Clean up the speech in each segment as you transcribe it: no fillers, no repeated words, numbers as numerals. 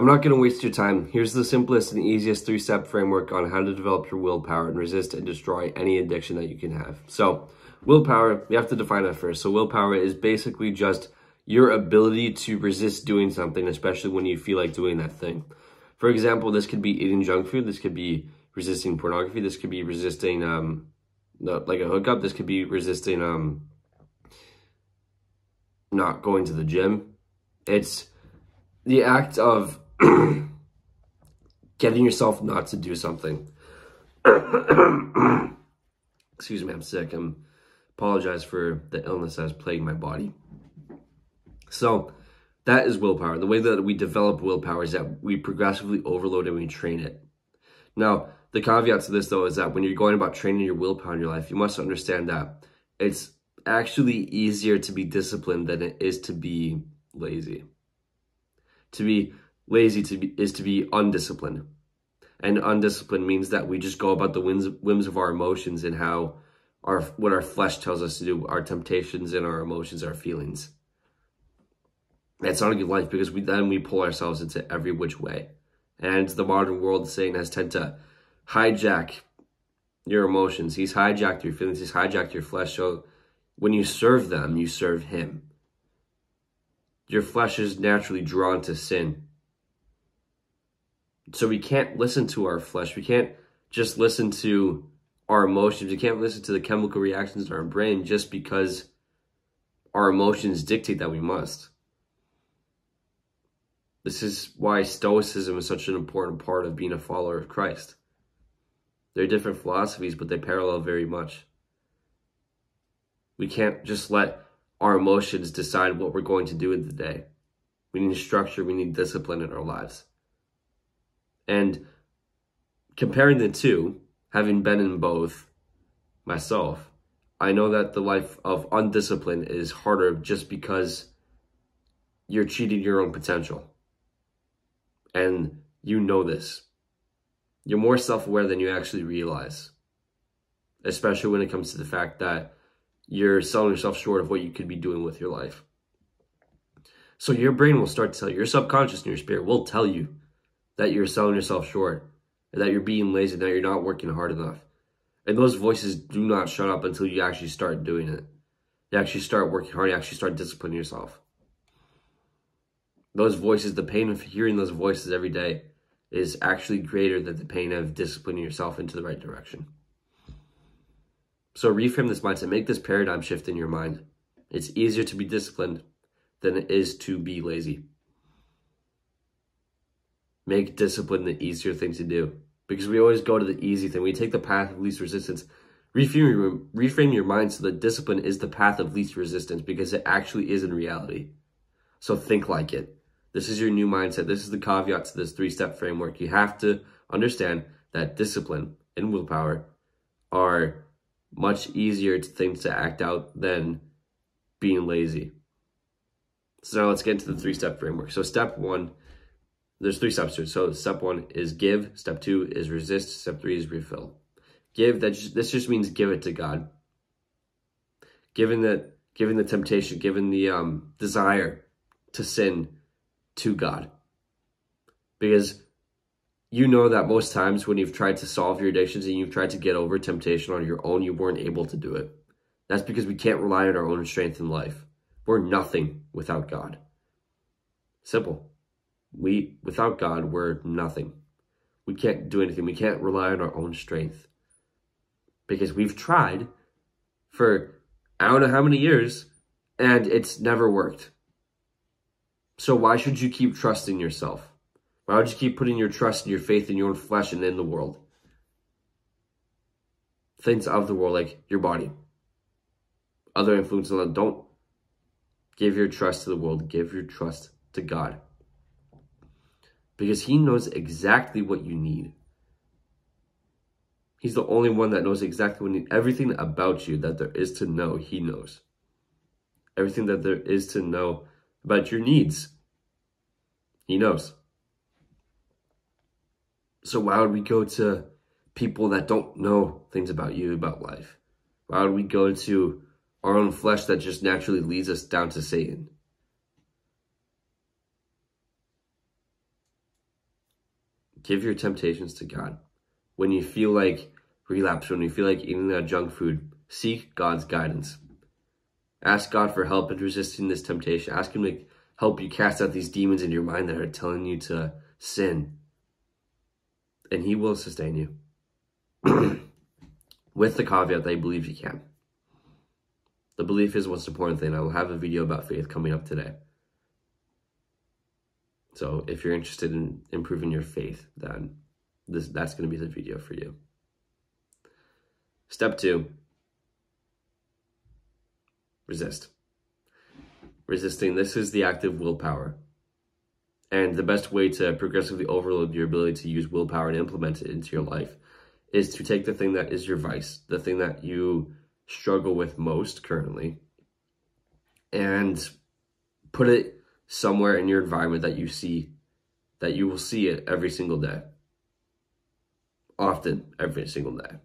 I'm not going to waste your time. Here's the simplest and easiest 3-step framework on how to develop your willpower and resist and destroy any addiction that you can have. So, willpower, we have to define that first. So, willpower is basically just your ability to resist doing something, especially when you feel like doing that thing. For example, this could be eating junk food. This could be resisting pornography. This could be resisting like a hookup. This could be resisting not going to the gym. It's the act of getting yourself not to do something. Excuse me, I'm sick. Apologize for the illness that is plaguing my body. So that is willpower. The way that we develop willpower is that we progressively overload and we train it. Now, the caveat to this, though, is that when you're going about training your willpower in your life, you must understand that it's actually easier to be disciplined than it is to be lazy. To be lazy is to be undisciplined. And undisciplined means that we just go about the whims of our emotions and what our flesh tells us to do, our temptations and our emotions, our feelings. That's not a good life, because then we pull ourselves into every which way. And the modern world, Satan has tended to hijack your emotions. He's hijacked your feelings. He's hijacked your flesh. So when you serve them, you serve him. Your flesh is naturally drawn to sin. So we can't listen to our flesh. We can't just listen to our emotions. We can't listen to the chemical reactions in our brain just because our emotions dictate that we must. This is why Stoicism is such an important part of being a follower of Christ. They're different philosophies, but they parallel very much. We can't just let our emotions decide what we're going to do in the day. We need structure, we need discipline in our lives. And comparing the two, having been in both myself, I know that the life of undiscipline is harder just because you're cheating your own potential. And you know this. You're more self-aware than you actually realize. Especially when it comes to the fact that you're selling yourself short of what you could be doing with your life. So your brain will start to tell you, your subconscious and your spirit will tell you that you're selling yourself short, and that you're being lazy, that you're not working hard enough. And those voices do not shut up until you actually start doing it. You actually start working hard, you actually start disciplining yourself. Those voices, the pain of hearing those voices every day is actually greater than the pain of disciplining yourself into the right direction. So reframe this mindset. Make this paradigm shift in your mind. It's easier to be disciplined than it is to be lazy. Make discipline the easier thing to do. Because we always go to the easy thing. We take the path of least resistance. Reframe your mind so that discipline is the path of least resistance, because it actually is in reality. So think like it. This is your new mindset. This is the caveat to this 3-step framework. You have to understand that discipline and willpower are much easier things to act out than being lazy. So now let's get into the 3-step framework. So step 1, there's 3 steps to it. So step 1 is give. Step 2 is resist. Step 3 is refill. Give, this just means give it to God. Given the temptation, given the desire to sin to God. Because you know that most times when you've tried to solve your addictions and you've tried to get over temptation on your own, you weren't able to do it. That's because we can't rely on our own strength in life. We're nothing without God. Simple. Without God, we're nothing. We can't do anything. We can't rely on our own strength. Because we've tried for I don't know how many years, and it's never worked. So why should you keep trusting yourself? Why would you keep putting your trust and your faith in your own flesh and in the world? Things of the world, like your body. Other influences, don't give your trust to the world. Give your trust to God. Because he knows exactly what you need. He's the only one that knows exactly what you need. Everything about you that there is to know, he knows. Everything that there is to know about your needs, he knows. So why would we go to people that don't know things about you, about life? Why would we go to our own flesh that just naturally leads us down to Satan? Give your temptations to God. When you feel like relapse, when you feel like eating that junk food, seek God's guidance. Ask God for help in resisting this temptation. Ask him to help you cast out these demons in your mind that are telling you to sin. And he will sustain you. With the caveat that I believe you can. The belief is what's important thing. I will have a video about faith coming up today. So if you're interested in improving your faith, then that's going to be the video for you. Step 2. Resist. Resisting. This is the act of willpower. And the best way to progressively overload your ability to use willpower and implement it into your life is to take the thing that is your vice, the thing that you struggle with most currently, and put it somewhere in your environment that you see, that you will see it every single day. Often, every single day.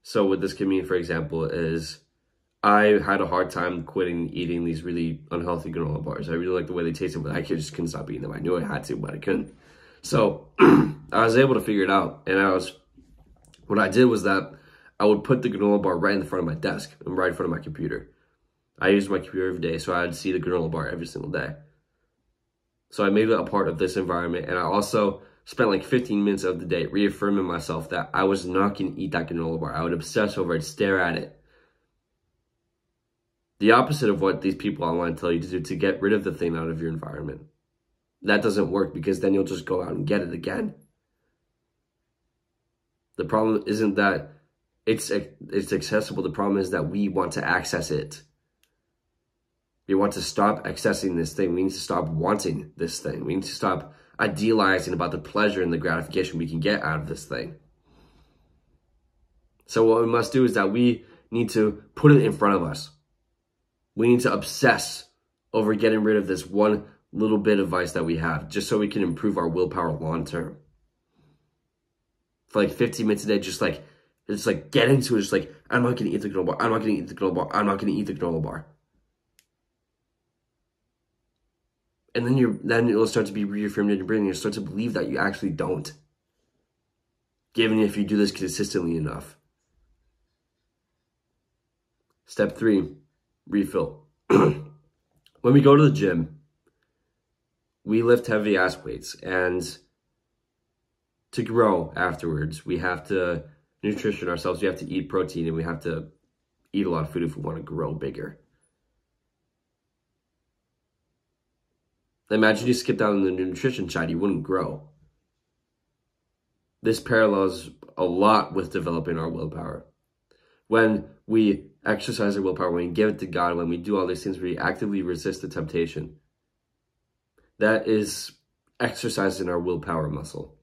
So what this can mean, for example, is I had a hard time quitting eating these really unhealthy granola bars. I really like the way they tasted, but I just couldn't stop eating them. I knew I had to, but I couldn't. So I was able to figure it out. And what I did was that I would put the granola bar right in the front of my desk and right in front of my computer. I used my computer every day, so I'd see the granola bar every single day. So I made it a part of this environment, and I also spent like 15 minutes of the day reaffirming myself that I was not going to eat that granola bar. I would obsess over it, stare at it. The opposite of what these people I want to tell you to do, to get rid of the thing out of your environment. That doesn't work, because then you'll just go out and get it again. The problem isn't that it's accessible. The problem is that we want to access it. We want to stop accessing this thing. We need to stop wanting this thing. We need to stop idealizing about the pleasure and the gratification we can get out of this thing. So what we must do is that we need to put it in front of us. We need to obsess over getting rid of this one little bit of vice that we have, just so we can improve our willpower long term. For like 15 minutes a day, just like get into it. Just like, I'm not going to eat the granola bar. I'm not going to eat the granola bar. I'm not going to eat the granola bar. And then it'll start to be reaffirmed in your brain, and you'll start to believe that you actually don't. Given if you do this consistently enough. Step 3, refill. When we go to the gym, we lift heavy ass weights, and to grow afterwards, we have to nutrition ourselves. We have to eat protein, and we have to eat a lot of food if we want to grow bigger. Imagine you skip down the nutrition side, you wouldn't grow. This parallels a lot with developing our willpower. When we exercise our willpower, when we give it to God, when we do all these things, we actively resist the temptation. That is exercising our willpower muscle.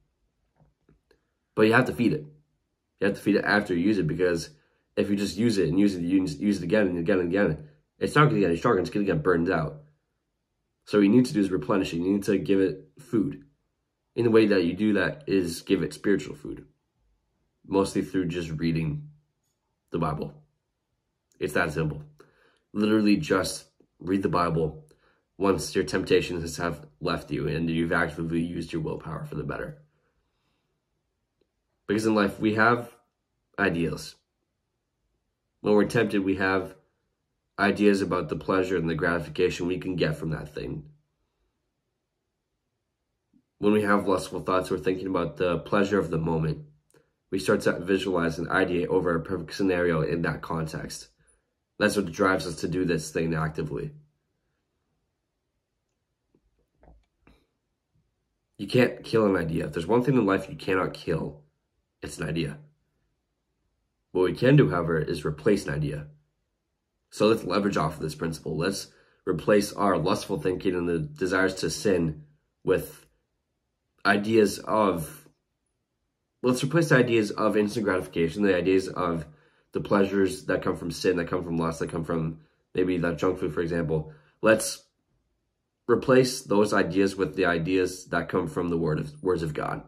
But you have to feed it. You have to feed it after you use it, because if you just use it and use it again and again and again, it's not going to get any stronger, it's going to get burned out. So what you need to do is replenish it. You need to give it food. In the way that you do that is give it spiritual food. Mostly through just reading the Bible. It's that simple. Literally just read the Bible once your temptations have left you and you've actively used your willpower for the better. Because in life, we have ideas. When we're tempted, we have ideas about the pleasure and the gratification we can get from that thing. When we have lustful thoughts, we're thinking about the pleasure of the moment. We start to visualize and ideate over a perfect scenario in that context. That's what drives us to do this thing actively. You can't kill an idea. If there's one thing in life you cannot kill, it's an idea. What we can do, however, is replace an idea. So let's leverage off of this principle. Let's replace our lustful thinking and the desires to sin with ideas of, let's replace the ideas of instant gratification, the ideas of the pleasures that come from sin, that come from lust, that come from maybe that junk food, for example. Let's replace those ideas with the ideas that come from the words of God.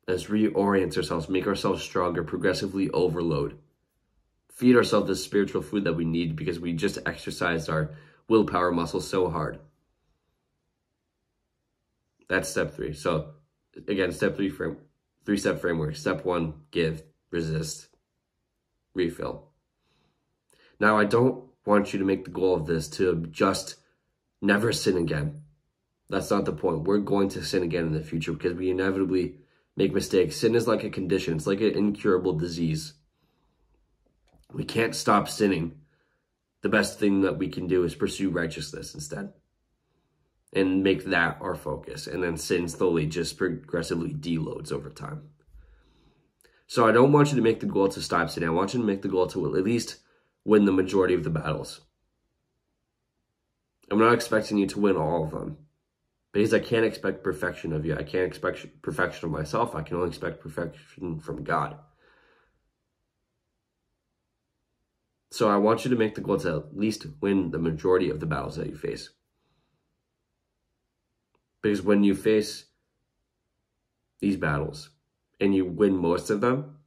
Let's reorient ourselves, make ourselves stronger, progressively overload. Feed ourselves the spiritual food that we need because we just exercised our willpower muscle so hard. That's step 3. So again, step 3 3-step framework. Step 1, give, resist, refill. Now, I don't want you to make the goal of this to just never sin again. That's not the point. We're going to sin again in the future because we inevitably make mistakes. Sin is like a condition. It's like an incurable disease. We can't stop sinning. The best thing that we can do is pursue righteousness instead and make that our focus. And then sin slowly just progressively deloads over time. So I don't want you to make the goal to stop sinning. I want you to make the goal to at least win the majority of the battles. I'm not expecting you to win all of them because I can't expect perfection of you. I can't expect perfection of myself. I can only expect perfection from God. So I want you to make the goal to at least win the majority of the battles that you face. Because when you face these battles and you win most of them,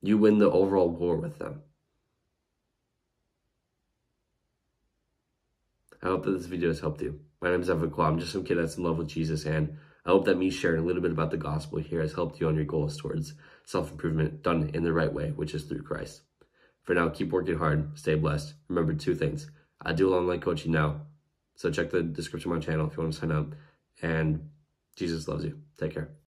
you win the overall war with them. I hope that this video has helped you. My name is Evan Kwa. I'm just some kid that's in love with Jesus, and I hope that me sharing a little bit about the gospel here has helped you on your goals towards self-improvement done in the right way, which is through Christ. For now, keep working hard, stay blessed. Remember 2 things. I do online coaching now, so check the description of my channel if you want to sign up. And Jesus loves you. Take care.